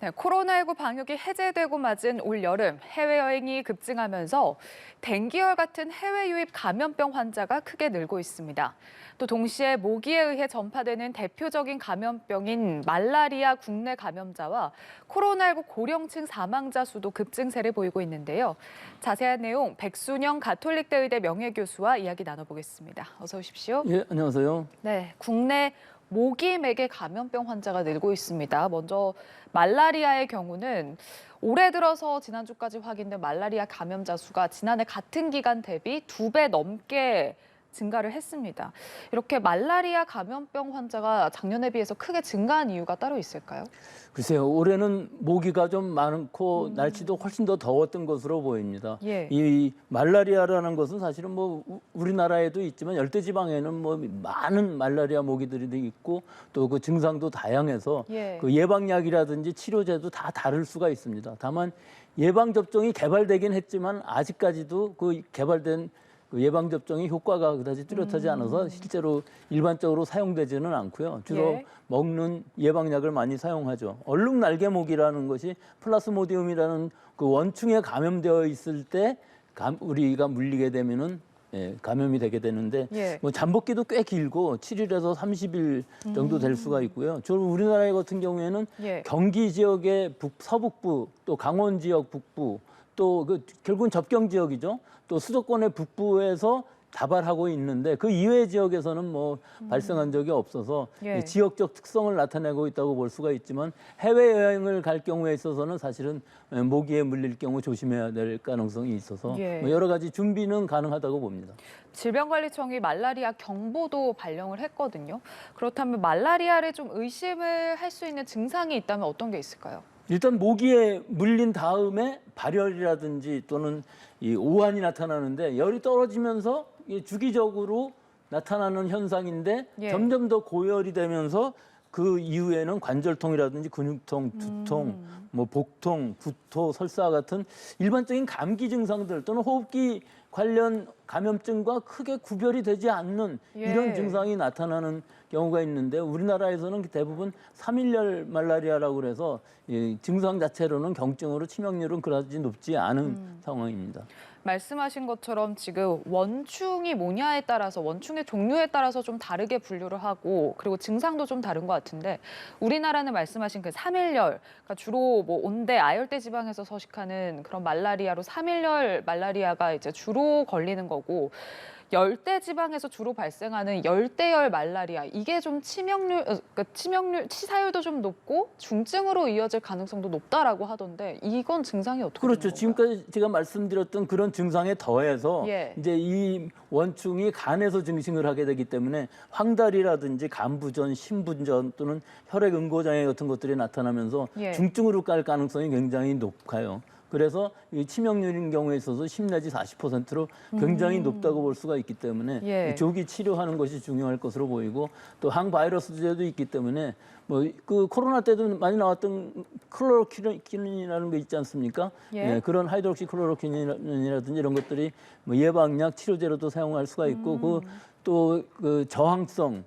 네, 코로나19 방역이 해제되고 맞은 올 여름 해외여행이 급증하면서 댕기열 같은 해외 유입 감염병 환자가 크게 늘고 있습니다. 또 동시에 모기에 의해 전파되는 대표적인 감염병인 말라리아 국내 감염자와 코로나19 고령층 사망자 수도 급증세를 보이고 있는데요. 자세한 내용 백순영 가톨릭대 의대 명예교수와 이야기 나눠보겠습니다. 어서 오십시오. 예, 안녕하세요. 네, 국내 모기 매개 감염병 환자가 늘고 있습니다. 먼저 말라리아의 경우는 올해 들어서 지난주까지 확인된 말라리아 감염자 수가 지난해 같은 기간 대비 2배 넘게 증가를 했습니다. 이렇게 말라리아 감염병 환자가 작년에 비해서 크게 증가한 이유가 따로 있을까요? 글쎄요, 올해는 모기가 좀 많고 날씨도 훨씬 더 더웠던 것으로 보입니다. 예. 이 말라리아라는 것은 사실은 뭐 우리나라에도 있지만 열대지방에는 뭐 많은 말라리아 모기들이 있고 또 그 증상도 다양해서 예. 그 예방약이라든지 치료제도 다 다를 수가 있습니다. 다만 예방접종이 개발되긴 했지만 아직까지도 그 개발된 그 예방접종이 효과가 그다지 뚜렷하지 않아서 실제로 일반적으로 사용되지는 않고요. 주로 예. 먹는 예방약을 많이 사용하죠. 얼룩날개모기라는 것이 플라스모디움이라는 그 원충에 감염되어 있을 때 우리가 물리게 되면은 감염이 되게 되는데 예. 뭐 잠복기도 꽤 길고 7일에서 30일 정도 될 수가 있고요. 주로 우리나라 같은 경우에는 예. 경기 지역의 서북부 또 강원 지역 북부 또 그 결국은 접경 지역이죠. 또 수도권의 북부에서 다발하고 있는데 그 이외의 지역에서는 뭐 발생한 적이 없어서 예. 지역적 특성을 나타내고 있다고 볼 수가 있지만 해외여행을 갈 경우에 있어서는 사실은 모기에 물릴 경우 조심해야 될 가능성이 있어서 예. 뭐 여러 가지 준비는 가능하다고 봅니다. 질병관리청이 말라리아 경보도 발령을 했거든요. 그렇다면 말라리아를 좀 의심을 할 수 있는 증상이 있다면 어떤 게 있을까요? 일단 모기에 물린 다음에 발열이라든지 또는 이 오한이 나타나는데 열이 떨어지면서 주기적으로 나타나는 현상인데 예. 점점 더 고열이 되면서 그 이후에는 관절통이라든지 근육통, 두통, 뭐 복통, 구토, 설사 같은 일반적인 감기 증상들 또는 호흡기 관련 감염증과 크게 구별이 되지 않는 예. 이런 증상이 나타나는 경우가 있는데 우리나라에서는 대부분 3일열 말라리아라고 그래서 이 증상 자체로는 경증으로 치명률은 그다지 높지 않은 상황입니다. 말씀하신 것처럼 지금 원충이 뭐냐에 따라서 원충의 종류에 따라서 좀 다르게 분류를 하고 그리고 증상도 좀 다른 것 같은데 우리나라는 말씀하신 그 3일열 그러니까 주로 뭐 온대 아열대 지방에서 서식하는 그런 말라리아로 3일열 말라리아가 이제 주로 걸리는 거고 열대 지방에서 주로 발생하는 열대열 말라리아 이게 좀 그러니까 치사율도 좀 높고 중증으로 이어질 가능성도 높다라고 하던데 이건 증상이 어떻게 되는 그렇죠. 건가요? 지금까지 제가 말씀드렸던 그런 증상에 더해서 예. 이제 이 원충이 간에서 증식을 하게 되기 때문에 황달이라든지 간부전, 신부전 또는 혈액 응고장애 같은 것들이 나타나면서 예. 중증으로 갈 가능성이 굉장히 높아요. 그래서 이 치명률인 경우에 있어서 10 내지 40%로 굉장히 높다고 볼 수가 있기 때문에 예. 조기 치료하는 것이 중요할 것으로 보이고 또 항바이러스제도 있기 때문에 뭐 그 코로나 때도 많이 나왔던 클로로퀴닌이라는 거 있지 않습니까? 예. 그런 하이드록시클로로퀴닌이라든지 이런 것들이 뭐 예방약 치료제로도 사용할 수가 있고 그 저항성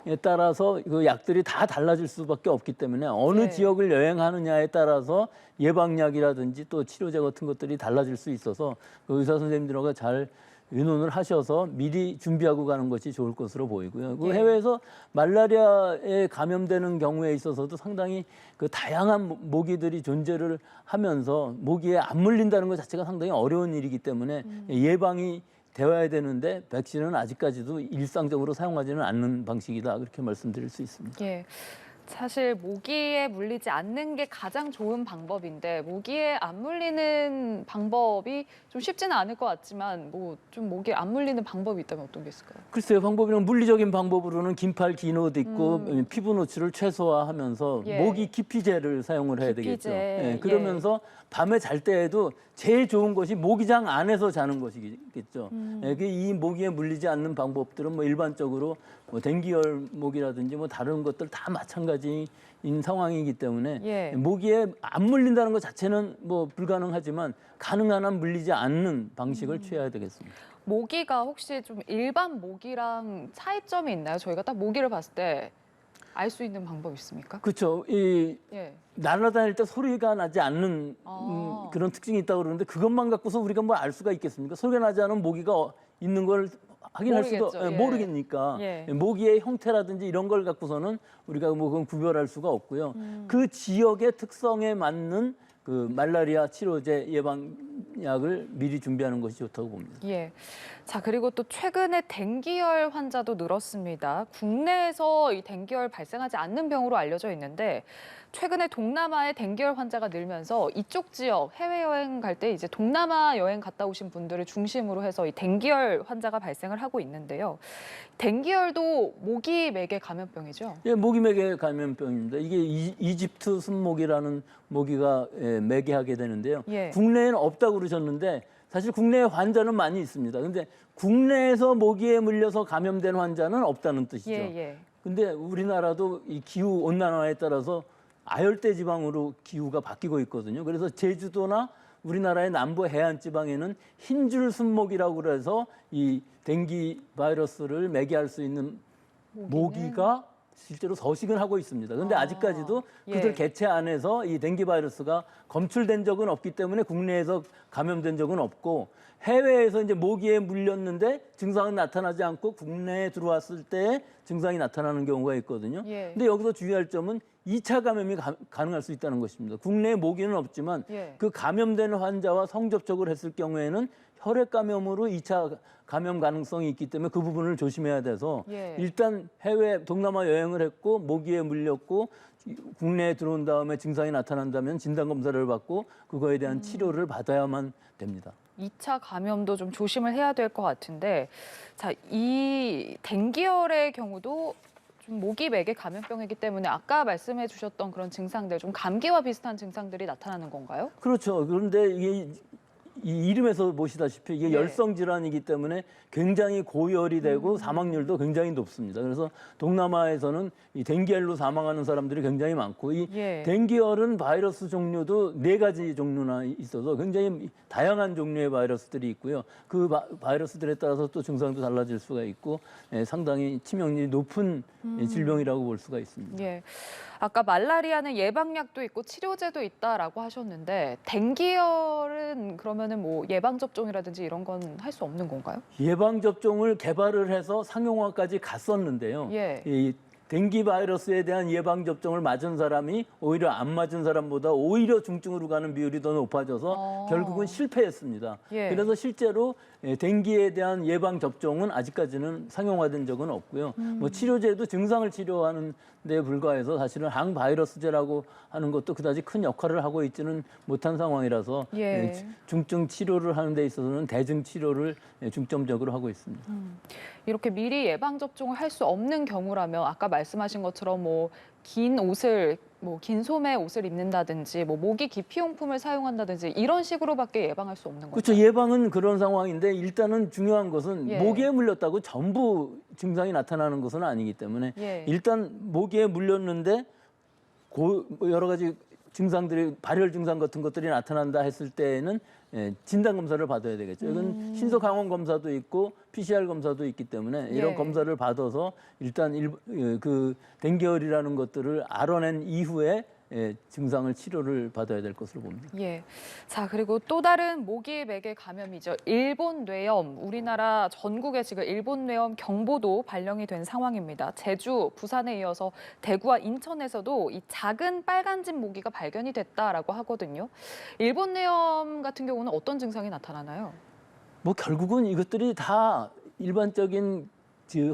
에 따라서 그 약들이 다 달라질 수밖에 없기 때문에 어느 네. 지역을 여행하느냐에 따라서 예방약이라든지 또 치료제 같은 것들이 달라질 수 있어서 그 의사 선생님들과 잘 의논을 하셔서 미리 준비하고 가는 것이 좋을 것으로 보이고요. 그 예. 해외에서 말라리아에 감염되는 경우에 있어서도 상당히 그 다양한 모기들이 존재를 하면서 모기에 안 물린다는 것 자체가 상당히 어려운 일이기 때문에 예방이 되어야 되는데 백신은 아직까지도 일상적으로 사용하지는 않는 방식이다 그렇게 말씀드릴 수 있습니다. 예. 사실 모기에 물리지 않는 게 가장 좋은 방법인데 모기에 안 물리는 방법이 좀 쉽지는 않을 것 같지만 뭐 좀 모기에 안 물리는 방법이 있다면 어떤 게 있을까요? 글쎄요, 방법이는 물리적인 방법으로는 긴팔, 긴 옷 입고 피부 노출을 최소화하면서 예. 모기 기피제를 사용을 해야 기피제, 되겠죠. 예. 그러면서 밤에 잘 때에도 제일 좋은 것이 모기장 안에서 자는 것이겠죠. 이 모기에 물리지 않는 방법들은 뭐 일반적으로 뭐 댕기열 모기라든지 뭐 다른 것들 다 마찬가지인 상황이기 때문에 예. 모기에 안 물린다는 것 자체는 뭐 불가능하지만 가능한 한 물리지 않는 방식을 취해야 되겠습니다. 모기가 혹시 좀 일반 모기랑 차이점이 있나요? 저희가 딱 모기를 봤을 때 알 수 있는 방법이 있습니까? 그렇죠. 예. 날아다닐 때 소리가 나지 않는 아. 그런 특징이 있다고 그러는데 그것만 갖고서 우리가 뭐 알 수가 있겠습니까? 소리가 나지 않은 모기가 있는 걸 확인할 수도 모르겠죠. 예. 모르겠니까 예. 모기의 형태라든지 이런 걸 갖고서는 우리가 뭐 그건 구별할 수가 없고요. 그 지역의 특성에 맞는 그 말라리아 치료제 예방약을 미리 준비하는 것이 좋다고 봅니다. 예. 자, 그리고 또 최근에 댕기열 환자도 늘었습니다. 국내에서 이 댕기열 발생하지 않는 병으로 알려져 있는데 최근에 동남아에 댕기열 환자가 늘면서 이쪽 지역 해외여행 갈 때 이제 동남아 여행 갔다 오신 분들을 중심으로 해서 이 댕기열 환자가 발생을 하고 있는데요. 댕기열도 모기 매개 감염병이죠? 예, 모기매개 감염병입니다. 이게 이집트 순모기라는 모기가 매개하게 되는데요. 예. 국내에는 없다고 그러셨는데 사실 국내에 환자는 많이 있습니다. 근데 국내에서 모기에 물려서 감염된 환자는 없다는 뜻이죠. 예. 근데 우리나라도 이 기후 온난화에 따라서 아열대 지방으로 기후가 바뀌고 있거든요. 그래서 제주도나 우리나라의 남부 해안 지방에는 흰줄 순모기라고 그래서 이 댕기 바이러스를 매개할 수 있는 모기가 실제로 서식은 하고 있습니다. 그런데 아직까지도 그들 예. 개체 안에서 이 댕기 바이러스가 검출된 적은 없기 때문에 국내에서 감염된 적은 없고 해외에서 이제 모기에 물렸는데 증상은 나타나지 않고 국내에 들어왔을 때 증상이 나타나는 경우가 있거든요. 예. 근데 여기서 주의할 점은 2차 감염이 가능할 수 있다는 것입니다. 국내에 모기는 없지만 예. 그 감염된 환자와 성접촉을 했을 경우에는 혈액 감염으로 2차 감염 가능성이 있기 때문에 그 부분을 조심해야 돼서 예. 일단 해외 동남아 여행을 했고 모기에 물렸고 국내에 들어온 다음에 증상이 나타난다면 진단 검사를 받고 그거에 대한 치료를 받아야만 됩니다. 2차 감염도 좀 조심을 해야 될 것 같은데, 자, 이 댕기열의 경우도 좀 모기 매개 감염병이기 때문에 아까 말씀해 주셨던 그런 증상들, 좀 감기와 비슷한 증상들이 나타나는 건가요? 그렇죠. 그런데 이게 이 이름에서 보시다시피 이게 네. 열성 질환이기 때문에 굉장히 고열이 되고 사망률도 굉장히 높습니다. 그래서 동남아에서는 이 댕기열로 사망하는 사람들이 굉장히 많고 이 예. 댕기열은 바이러스 종류도 4가지 종류나 있어서 굉장히 다양한 종류의 바이러스들이 있고요. 그 바이러스들에 따라서 또 증상도 달라질 수가 있고 상당히 치명률이 높은 질병이라고 볼 수가 있습니다. 예. 아까 말라리아는 예방약도 있고 치료제도 있다라고 하셨는데 댕기열은 그러면은 뭐 예방 접종이라든지 이런 건 할 수 없는 건가요? 예방 접종을 개발을 해서 상용화까지 갔었는데요. 예. 이 댕기 바이러스에 대한 예방 접종을 맞은 사람이 오히려 안 맞은 사람보다 오히려 중증으로 가는 비율이 더 높아져서 결국은 실패했습니다. 예. 그래서 실제로 댕기에 대한 예방 접종은 아직까지는 상용화된 적은 없고요. 뭐 치료제도 증상을 치료하는 데 불과해서 사실은 항바이러스제라고 하는 것도 그다지 큰 역할을 하고 있지는 못한 상황이라서 예. 중증 치료를 하는 데 있어서는 대증 치료를 중점적으로 하고 있습니다. 이렇게 미리 예방 접종을 할 수 없는 경우라면 아까 말씀하신 것처럼 뭐 긴 옷을 긴 소매 옷을 입는다든지 모기 기피용품을 사용한다든지 이런 식으로밖에 예방할 수 없는 거죠. 그렇죠. 예방은 그런 상황인데 일단은 중요한 것은 예. 모기에 물렸다고 전부 증상이 나타나는 것은 아니기 때문에 예. 일단 모기에 물렸는데 여러 가지 증상들이 발열 증상 같은 것들이 나타난다 했을 때에는 진단 검사를 받아야 되겠죠. 이건 신속 항원 검사도 있고 PCR 검사도 있기 때문에 이런 예. 검사를 받아서 일단 그 댕기열이라는 것들을 알아낸 이후에 증상을 치료를 받아야 될 것으로 봅니다. 예. 자, 그리고 또 다른 모기 매개 감염이죠. 일본 뇌염. 우리나라 전국에 지금 일본 뇌염 경보도 발령이 된 상황입니다. 제주, 부산에 이어서 대구와 인천에서도 이 작은 빨간집 모기가 발견이 됐다라고 하거든요. 일본 뇌염 같은 경우는 어떤 증상이 나타나나요? 뭐 결국은 이것들이 다 일반적인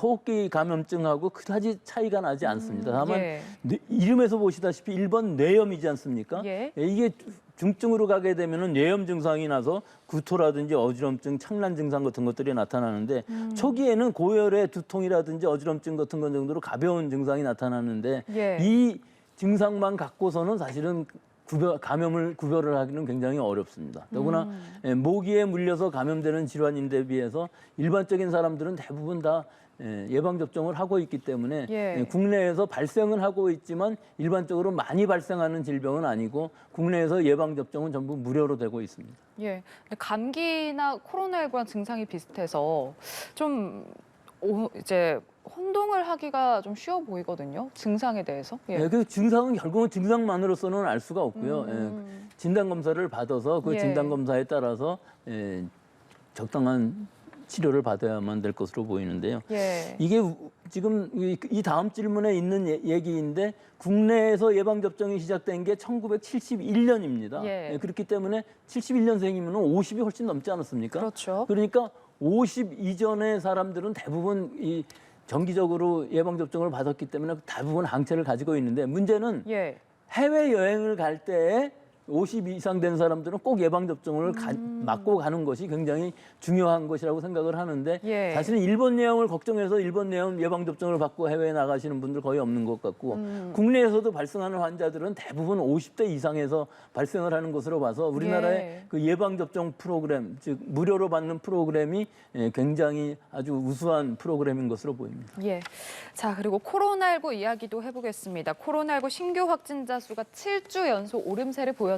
호흡기 감염증하고 그다지 차이가 나지 않습니다. 다만 예. 이름에서 보시다시피 일본 뇌염이지 않습니까? 예. 이게 중증으로 가게 되면은 뇌염 증상이 나서 구토라든지 어지럼증, 착란 증상 같은 것들이 나타나는데 초기에는 고열의 두통이라든지 어지럼증 같은 것 정도로 가벼운 증상이 나타나는데 예. 이 증상만 갖고서는 사실은 감염을 구별을 하기는 굉장히 어렵습니다. 더구나 모기에 물려서 감염되는 질환인데 비해서 일반적인 사람들은 대부분 다 예방접종을 하고 있기 때문에 예. 국내에서 발생은 하고 있지만 일반적으로 많이 발생하는 질병은 아니고 국내에서 예방접종은 전부 무료로 되고 있습니다. 예. 근데 감기나 코로나19랑 증상이 비슷해서 좀 이제 혼동을 하기가 좀 쉬워 보이거든요. 증상에 대해서. 예. 그 증상은 결국은 증상만으로서는 알 수가 없고요. 진단 검사를 받아서 그 예. 진단 검사에 따라서 적당한 치료를 받아야만 될 것으로 보이는데요. 예. 이게 지금 이 다음 질문에 있는 얘기인데 국내에서 예방 접종이 시작된 게 1971년입니다. 예. 그렇기 때문에 71년생이면 50이 훨씬 넘지 않았습니까? 그렇죠. 그러니까 50 이전의 사람들은 대부분 이 정기적으로 예방 접종을 받았기 때문에 대부분 항체를 가지고 있는데 문제는 예. 해외 여행을 갈 때에 50 이상 된 사람들은 꼭 예방접종을 맞고 가는 것이 굉장히 중요한 것이라고 생각을 하는데 예. 사실은 일본 내용을 걱정해서 일본 내용 예방접종을 받고 해외에 나가시는 분들 거의 없는 것 같고 국내에서도 발생하는 환자들은 대부분 50대 이상에서 발생을 하는 것으로 봐서 우리나라의 예. 그 예방접종 프로그램, 즉 무료로 받는 프로그램이 굉장히 아주 우수한 프로그램인 것으로 보입니다. 예. 자, 그리고 코로나19 이야기도 해보겠습니다. 코로나19 신규 확진자 수가 7주 연속 오름세를 보였는데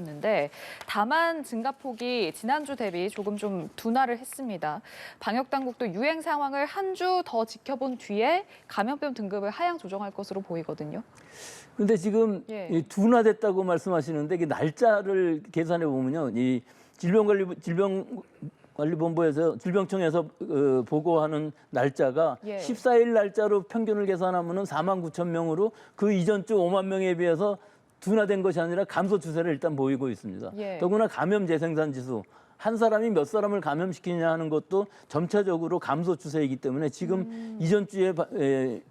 다만 증가폭이 지난주 대비 조금 좀 둔화를 했습니다. 방역당국도 유행 상황을 한 주 더 지켜본 뒤에 감염병 등급을 하향 조정할 것으로 보이거든요. 근데 지금 예. 이 둔화됐다고 말씀하시는데 그 날짜를 계산해 보면요, 이 질병관리본부에서 질병청에서 보고하는 날짜가 예. 14일 날짜로 평균을 계산하면은 4만 9천 명으로 그 이전 주 5만 명에 비해서 둔화된 것이 아니라 감소 추세를 일단 보이고 있습니다. 예. 더구나 감염 재생산 지수 한 사람이 몇 사람을 감염시키냐 하는 것도 점차적으로 감소 추세이기 때문에 지금 이전 주에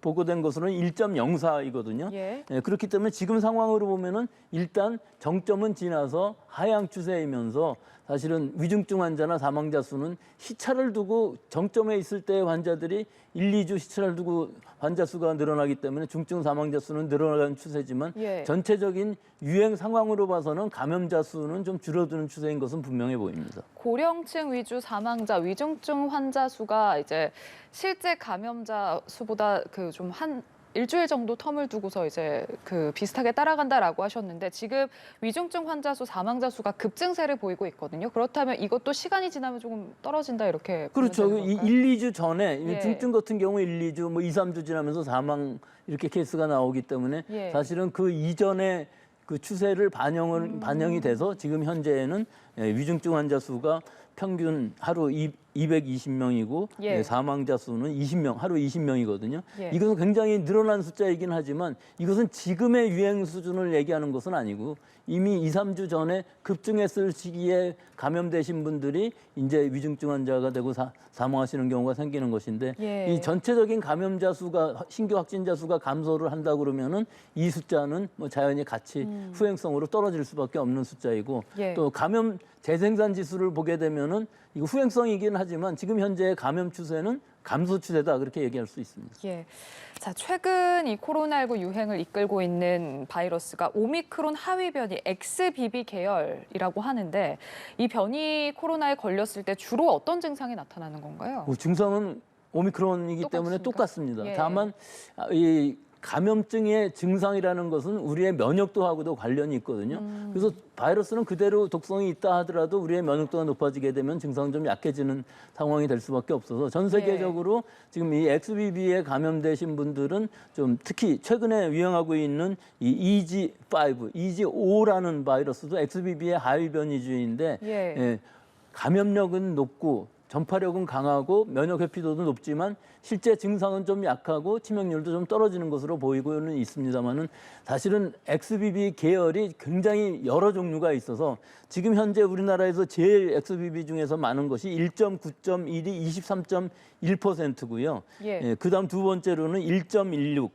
보고된 것으로는 1.04이거든요. 예. 그렇기 때문에 지금 상황으로 보면은 일단 정점은 지나서 하향 추세이면서 사실은 위중증 환자나 사망자 수는 시차를 두고 정점에 있을 때 환자들이 1, 2주 시차를 두고 환자 수가 늘어나기 때문에 중증 사망자 수는 늘어나는 추세지만 예. 전체적인 유행 상황으로 봐서는 감염자 수는 좀 줄어드는 추세인 것은 분명해 보입니다. 고령층 위주 사망자, 위중증 환자 수가 이제 실제 감염자 수보다 그 좀 한 일주일 정도 텀을 두고서 이제 그 비슷하게 따라간다라고 하셨는데 지금 위중증 환자 수, 사망자 수가 급증세를 보이고 있거든요. 그렇다면 이것도 시간이 지나면 조금 떨어진다 이렇게 보면 그렇죠. 되는 이 건가요? 1, 2주 전에 예. 중증 같은 경우 1, 2주, 뭐 2, 3주 지나면서 사망 이렇게 케이스가 나오기 때문에 예. 사실은 그 이전에 그 추세를 반영이 돼서 지금 현재는 위중증 환자 수가 평균 하루 220명이고 예. 사망자 수는 20명, 하루 20명이거든요. 예. 이것은 굉장히 늘어난 숫자이긴 하지만 이것은 지금의 유행 수준을 얘기하는 것은 아니고 이미 2, 3주 전에 급증했을 시기에 감염되신 분들이 이제 위중증 환자가 되고 사망하시는 경우가 생기는 것인데 예. 이 전체적인 감염자 수가 신규 확진자 수가 감소를 한다 그러면은 이 숫자는 뭐 자연히 같이 후행성으로 떨어질 수밖에 없는 숫자이고 예. 또 감염 재생산 지수를 보게 되면은 이거 후행성이긴 하지만 지금 현재의 감염 추세는 감소 추세다 그렇게 얘기할 수 있습니다. 예. 자, 최근 이 코로나19 유행을 이끌고 있는 바이러스가 오미크론 하위 변이 XBB 계열이라고 하는데 이 변이 코로나에 걸렸을 때 주로 어떤 증상이 나타나는 건가요? 증상은 오미크론이기 때문에 똑같습니까? 똑같습니다. 예. 다만 이 감염증의 증상이라는 것은 우리의 면역도하고도 관련이 있거든요. 그래서 바이러스는 그대로 독성이 있다 하더라도 우리의 면역도가 높아지게 되면 증상은 좀 약해지는 상황이 될 수밖에 없어서 전 세계적으로 지금 이 XBB에 감염되신 분들은 좀 특히 최근에 유행하고 있는 이 EG5, EG5라는 바이러스도 XBB의 하위 변이주인데 예. 감염력은 높고 전파력은 강하고 면역 회피도도 높지만 실제 증상은 좀 약하고 치명률도 좀 떨어지는 것으로 보이고는 있습니다만은 사실은 XBB 계열이 굉장히 여러 종류가 있어서 지금 현재 우리나라에서 제일 XBB 중에서 많은 것이 1.9.1이 23.1%고요. 예. 그다음 두 번째로는 1.16.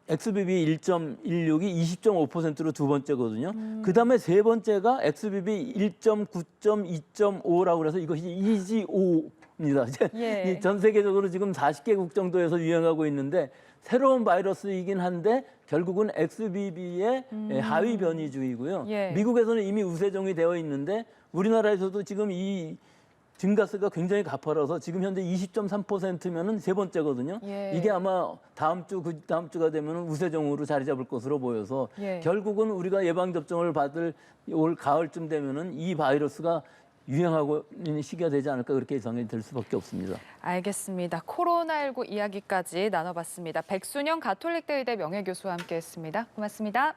XBB 1.16이 20.5%로 두 번째거든요. 그다음에 세 번째가 XBB 1.9.2.5라고 그래서 이것이 EG5입니다. 예. 전 세계적으로 지금 40개국 정도에서 유행하고 있는데 새로운 바이러스이긴 한데 결국은 XBB의 하위 변이주이고요. 예. 미국에서는 이미 우세종이 되어 있는데 우리나라에서도 지금 이 증가세가 굉장히 가파라서 지금 현재 20.3%면은 세 번째거든요. 예. 이게 아마 다음 주, 그 다음 주가 되면은 우세종으로 자리 잡을 것으로 보여서 예. 결국은 우리가 예방 접종을 받을 올 가을쯤 되면은 이 바이러스가 유행하고 있는 시기가 되지 않을까 그렇게 예상이 될 수밖에 없습니다. 알겠습니다. 코로나19 이야기까지 나눠봤습니다. 백순영 가톨릭대 의대 명예교수와 함께했습니다. 고맙습니다.